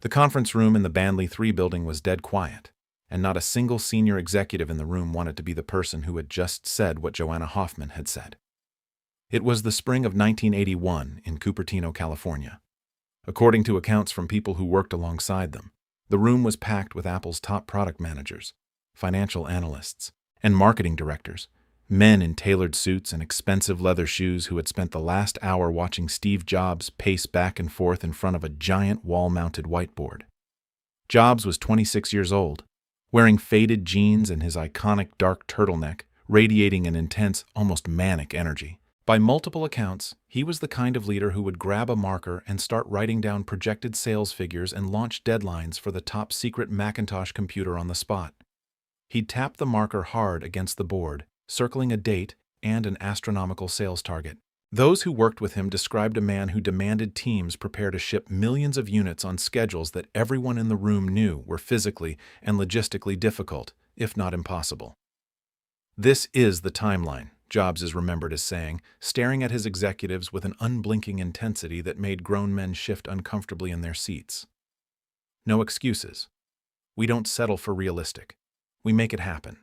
The conference room in the Bandley 3 building was dead quiet, and not a single senior executive in the room wanted to be the person who had just said what Joanna Hoffman had said. It was the spring of 1981 in Cupertino, California. According to accounts from people who worked alongside them, the room was packed with Apple's top product managers, financial analysts, and marketing directors, men in tailored suits and expensive leather shoes who had spent the last hour watching Steve Jobs pace back and forth in front of a giant wall-mounted whiteboard. Jobs was 26 years old, wearing faded jeans and his iconic dark turtleneck, radiating an intense, almost manic energy. By multiple accounts, he was the kind of leader who would grab a marker and start writing down projected sales figures and launch deadlines for the top-secret Macintosh computer on the spot. He'd tap the marker hard against the board, circling a date and an astronomical sales target. Those who worked with him described a man who demanded teams prepare to ship millions of units on schedules that everyone in the room knew were physically and logistically difficult, if not impossible. "This is the timeline," Jobs is remembered as saying, staring at his executives with an unblinking intensity that made grown men shift uncomfortably in their seats. "No excuses. We don't settle for realistic. We make it happen."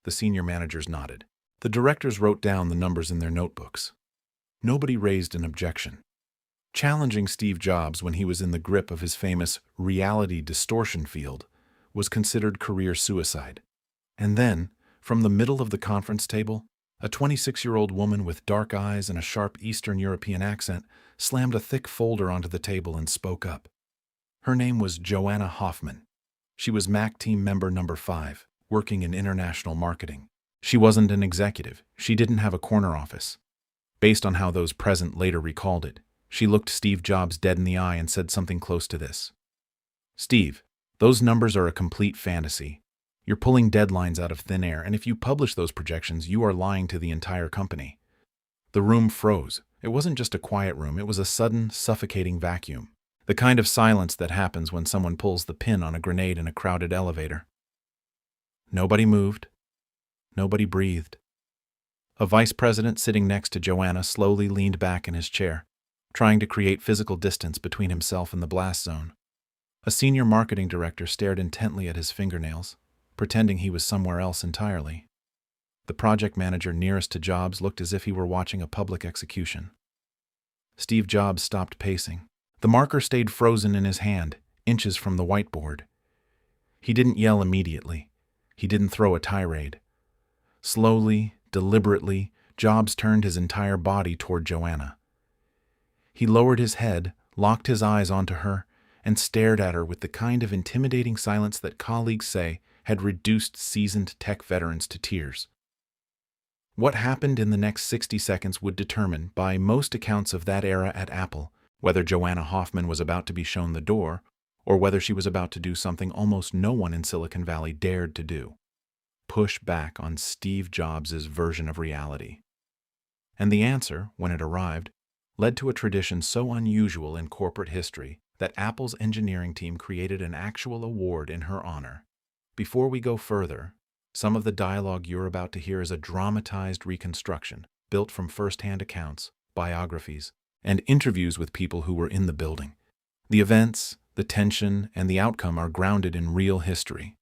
The senior managers nodded. The directors wrote down the numbers in their notebooks. Nobody raised an objection. Challenging Steve Jobs when he was in the grip of his famous reality distortion field was considered career suicide. And then, from the middle of the conference table, a 26-year-old woman with dark eyes and a sharp Eastern European accent slammed a thick folder onto the table and spoke up. Her name was Joanna Hoffman. She was Mac team member number 5, working in international marketing. She wasn't an executive. She didn't have a corner office. Based on how those present later recalled it, she looked Steve Jobs dead in the eye and said something close to this. "Steve, those numbers are a complete fantasy. You're pulling deadlines out of thin air, and if you publish those projections, you are lying to the entire company." The room froze. It wasn't just a quiet room, it was a sudden, suffocating vacuum. The kind of silence that happens when someone pulls the pin on a grenade in a crowded elevator. Nobody moved. Nobody breathed. A vice president sitting next to Joanna slowly leaned back in his chair, trying to create physical distance between himself and the blast zone. A senior marketing director stared intently at his fingernails, pretending he was somewhere else entirely. The project manager nearest to Jobs looked as if he were watching a public execution. Steve Jobs stopped pacing. The marker stayed frozen in his hand, inches from the whiteboard. He didn't yell immediately. He didn't throw a tirade. Slowly, deliberately, Jobs turned his entire body toward Joanna. He lowered his head, locked his eyes onto her, and stared at her with the kind of intimidating silence that colleagues say had reduced seasoned tech veterans to tears. What happened in the next 60 seconds would determine, by most accounts of that era at Apple, whether Joanna Hoffman was about to be shown the door, or whether she was about to do something almost no one in Silicon Valley dared to do: push back on Steve Jobs' version of reality. And the answer, when it arrived, led to a tradition so unusual in corporate history that Apple's engineering team created an actual award in her honor. Before we go further, some of the dialogue you're about to hear is a dramatized reconstruction built from first-hand accounts, biographies, and interviews with people who were in the building. The events, the tension, and the outcome are grounded in real history.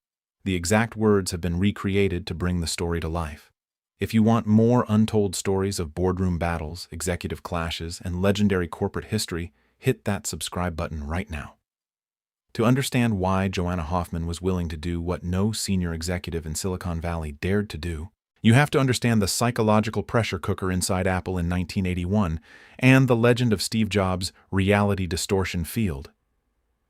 The exact words have been recreated to bring the story to life. If you want more untold stories of boardroom battles, executive clashes, and legendary corporate history, hit that subscribe button right now. To understand why Joanna Hoffman was willing to do what no senior executive in Silicon Valley dared to do, you have to understand the psychological pressure cooker inside Apple in 1981 and the legend of Steve Jobs' reality distortion field.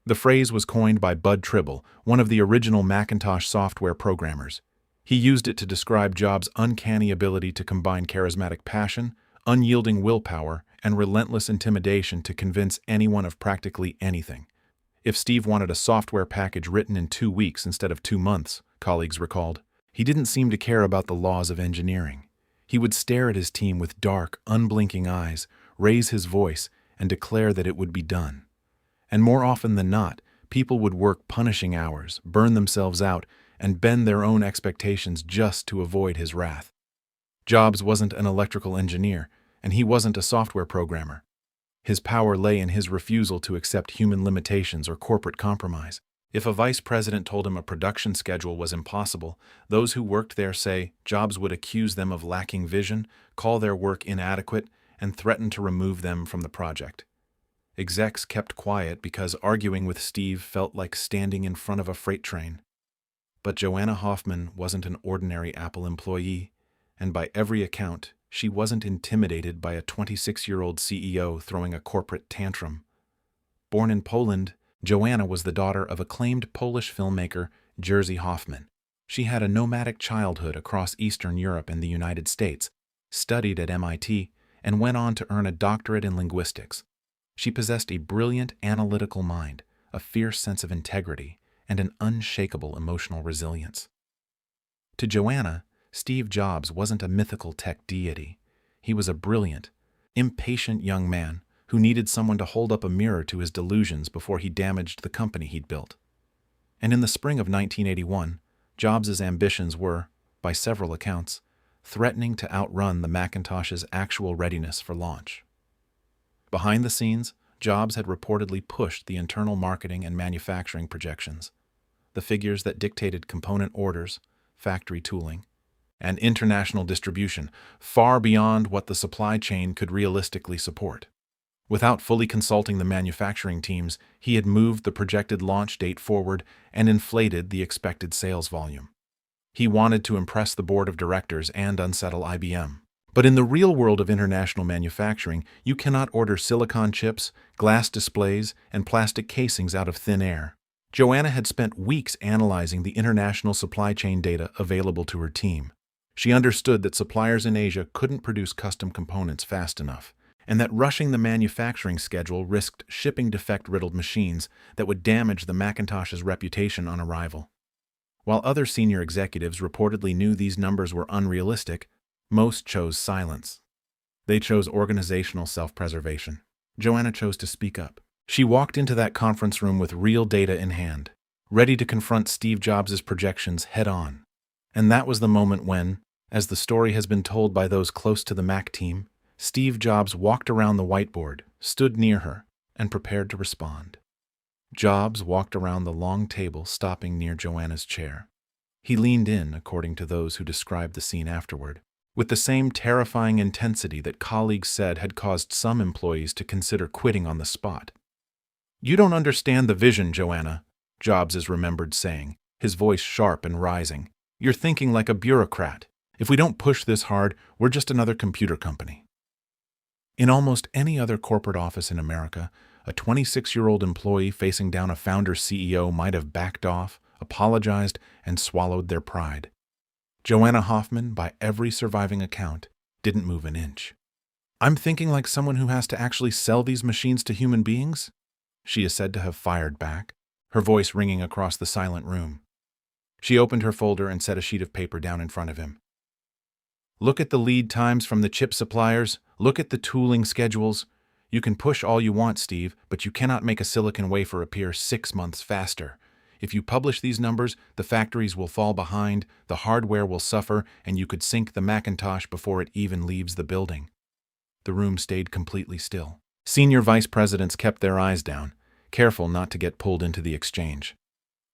The phrase was coined by Bud Tribble, one of the original Macintosh software programmers. He used it to describe Jobs' uncanny ability to combine charismatic passion, unyielding willpower, and relentless intimidation to convince anyone of practically anything. If Steve wanted a software package written in 2 weeks instead of 2 months, colleagues recalled, he didn't seem to care about the laws of engineering. He would stare at his team with dark, unblinking eyes, raise his voice, and declare that it would be done. And more often than not, people would work punishing hours, burn themselves out, and bend their own expectations just to avoid his wrath. Jobs wasn't an electrical engineer, and he wasn't a software programmer. His power lay in his refusal to accept human limitations or corporate compromise. If a vice president told him a production schedule was impossible, those who worked there say Jobs would accuse them of lacking vision, call their work inadequate, and threaten to remove them from the project. Execs kept quiet because arguing with Steve felt like standing in front of a freight train. But Joanna Hoffman wasn't an ordinary Apple employee, and by every account, she wasn't intimidated by a 26-year-old CEO throwing a corporate tantrum. Born in Poland, Joanna was the daughter of acclaimed Polish filmmaker Jerzy Hoffman. She had a nomadic childhood across Eastern Europe and the United States, studied at MIT, and went on to earn a doctorate in linguistics. She possessed a brilliant analytical mind, a fierce sense of integrity, and an unshakable emotional resilience. To Joanna, Steve Jobs wasn't a mythical tech deity. He was a brilliant, impatient young man who needed someone to hold up a mirror to his delusions before he damaged the company he'd built. And in the spring of 1981, Jobs' ambitions were, by several accounts, threatening to outrun the Macintosh's actual readiness for launch. Behind the scenes, Jobs had reportedly pushed the internal marketing and manufacturing projections, the figures that dictated component orders, factory tooling, and international distribution far beyond what the supply chain could realistically support. Without fully consulting the manufacturing teams, he had moved the projected launch date forward and inflated the expected sales volume. He wanted to impress the board of directors and unsettle IBM. But in the real world of international manufacturing, you cannot order silicon chips, glass displays, and plastic casings out of thin air. Joanna had spent weeks analyzing the international supply chain data available to her team. She understood that suppliers in Asia couldn't produce custom components fast enough, and that rushing the manufacturing schedule risked shipping defect-riddled machines that would damage the Macintosh's reputation on arrival. While other senior executives reportedly knew these numbers were unrealistic, most chose silence. They chose organizational self-preservation. Joanna chose to speak up. She walked into that conference room with real data in hand, ready to confront Steve Jobs' projections head-on. And that was the moment when, as the story has been told by those close to the Mac team, Steve Jobs walked around the whiteboard, stood near her, and prepared to respond. Jobs walked around the long table, stopping near Joanna's chair. He leaned in, according to those who described the scene afterward, with the same terrifying intensity that colleagues said had caused some employees to consider quitting on the spot. "You don't understand the vision, Joanna," Jobs is remembered saying, his voice sharp and rising. "You're thinking like a bureaucrat. If we don't push this hard, we're just another computer company." In almost any other corporate office in America, a 26-year-old employee facing down a founder CEO might have backed off, apologized, and swallowed their pride. Joanna Hoffman, by every surviving account, didn't move an inch. "I'm thinking like someone who has to actually sell these machines to human beings?" she is said to have fired back, her voice ringing across the silent room. She opened her folder and set a sheet of paper down in front of him. "Look at the lead times from the chip suppliers. Look at the tooling schedules. You can push all you want, Steve, but you cannot make a silicon wafer appear 6 months faster. If you publish these numbers, the factories will fall behind, the hardware will suffer, and you could sink the Macintosh before it even leaves the building." The room stayed completely still. Senior vice presidents kept their eyes down, careful not to get pulled into the exchange.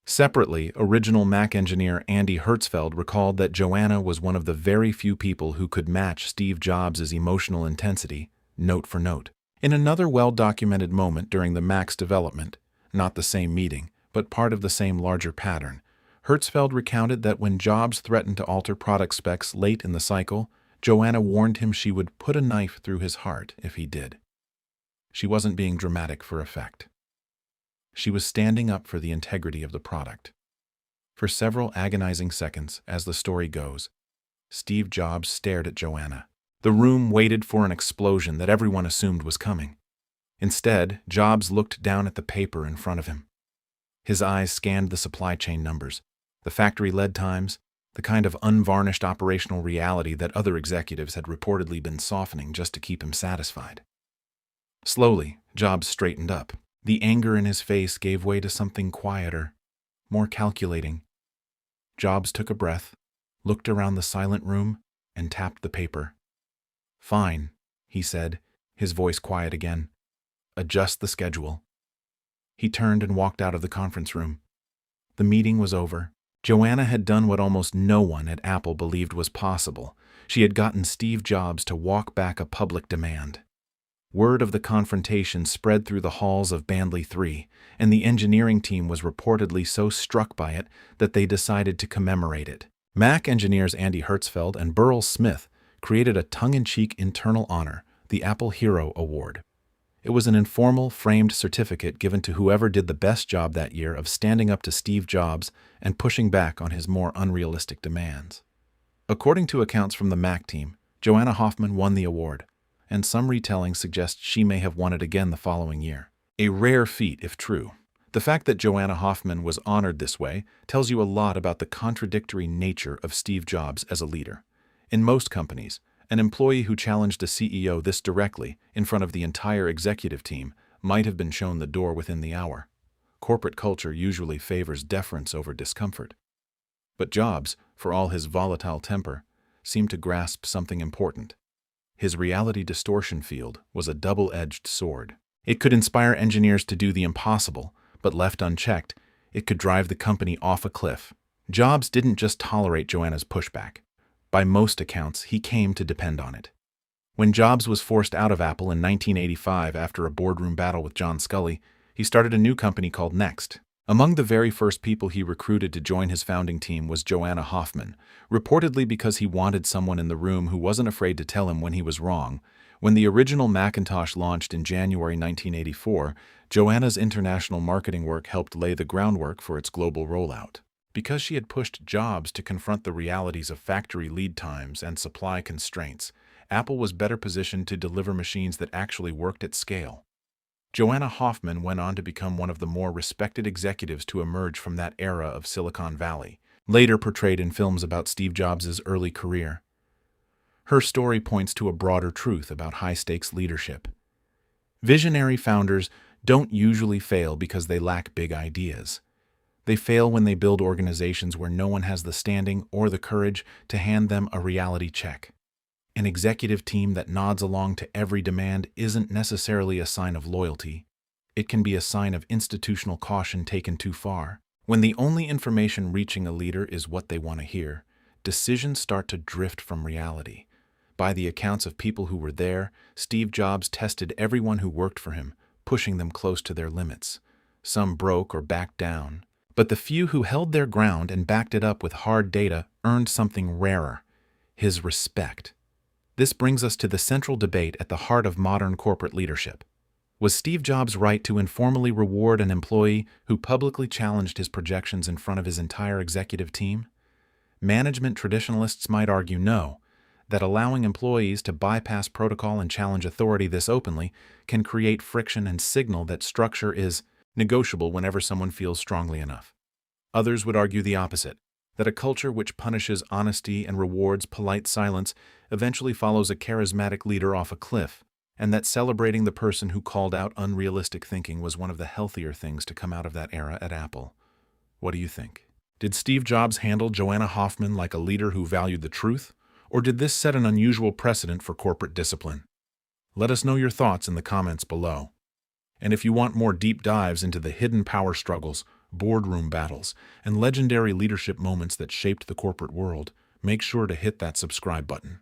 Separately, original Mac engineer Andy Hertzfeld recalled that Joanna was one of the very few people who could match Steve Jobs' emotional intensity, note for note. In another well-documented moment during the Mac's development, not the same meeting, but part of the same larger pattern, Hertzfeld recounted that when Jobs threatened to alter product specs late in the cycle, Joanna warned him she would put a knife through his heart if he did. She wasn't being dramatic for effect. She was standing up for the integrity of the product. For several agonizing seconds, as the story goes, Steve Jobs stared at Joanna. The room waited for an explosion that everyone assumed was coming. Instead, Jobs looked down at the paper in front of him. His eyes scanned the supply chain numbers, the factory lead times, the kind of unvarnished operational reality that other executives had reportedly been softening just to keep him satisfied. Slowly, Jobs straightened up. The anger in his face gave way to something quieter, more calculating. Jobs took a breath, looked around the silent room, and tapped the paper. "Fine," he said, his voice quiet again. Adjust the schedule. He turned and walked out of the conference room. The meeting was over. Joanna had done what almost no one at Apple believed was possible. She had gotten Steve Jobs to walk back a public demand. Word of the confrontation spread through the halls of Bandley 3, and the engineering team was reportedly so struck by it that they decided to commemorate it. Mac engineers Andy Hertzfeld and Burrell Smith created a tongue-in-cheek internal honor, the Apple Hero Award. It was an informal, framed certificate given to whoever did the best job that year of standing up to Steve Jobs and pushing back on his more unrealistic demands. According to accounts from the Mac team, Joanna Hoffman won the award, and some retelling suggests she may have won it again the following year. A rare feat, if true. The fact that Joanna Hoffman was honored this way tells you a lot about the contradictory nature of Steve Jobs as a leader. In most companies, an employee who challenged a CEO this directly, in front of the entire executive team, might have been shown the door within the hour. Corporate culture usually favors deference over discomfort. But Jobs, for all his volatile temper, seemed to grasp something important. His reality distortion field was a double-edged sword. It could inspire engineers to do the impossible, but left unchecked, it could drive the company off a cliff. Jobs didn't just tolerate Joanna's pushback. By most accounts, he came to depend on it. When Jobs was forced out of Apple in 1985 after a boardroom battle with John Scully, he started a new company called Next. Among the very first people he recruited to join his founding team was Joanna Hoffman, reportedly because he wanted someone in the room who wasn't afraid to tell him when he was wrong. When the original Macintosh launched in January 1984, Joanna's international marketing work helped lay the groundwork for its global rollout. Because she had pushed Jobs to confront the realities of factory lead times and supply constraints, Apple was better positioned to deliver machines that actually worked at scale. Joanna Hoffman went on to become one of the more respected executives to emerge from that era of Silicon Valley, later portrayed in films about Steve Jobs' early career. Her story points to a broader truth about high-stakes leadership. Visionary founders don't usually fail because they lack big ideas. They fail when they build organizations where no one has the standing or the courage to hand them a reality check. An executive team that nods along to every demand isn't necessarily a sign of loyalty. It can be a sign of institutional caution taken too far. When the only information reaching a leader is what they want to hear, decisions start to drift from reality. By the accounts of people who were there, Steve Jobs tested everyone who worked for him, pushing them close to their limits. Some broke or backed down. But the few who held their ground and backed it up with hard data earned something rarer: his respect. This brings us to the central debate at the heart of modern corporate leadership. Was Steve Jobs right to informally reward an employee who publicly challenged his projections in front of his entire executive team? Management traditionalists might argue no, that allowing employees to bypass protocol and challenge authority this openly can create friction and signal that structure is negotiable whenever someone feels strongly enough. Others would argue the opposite, that a culture which punishes honesty and rewards polite silence eventually follows a charismatic leader off a cliff, and that celebrating the person who called out unrealistic thinking was one of the healthier things to come out of that era at Apple. What do you think? Did Steve Jobs handle Joanna Hoffman like a leader who valued the truth, or did this set an unusual precedent for corporate discipline? Let us know your thoughts in the comments below. And if you want more deep dives into the hidden power struggles, boardroom battles, and legendary leadership moments that shaped the corporate world, make sure to hit that subscribe button.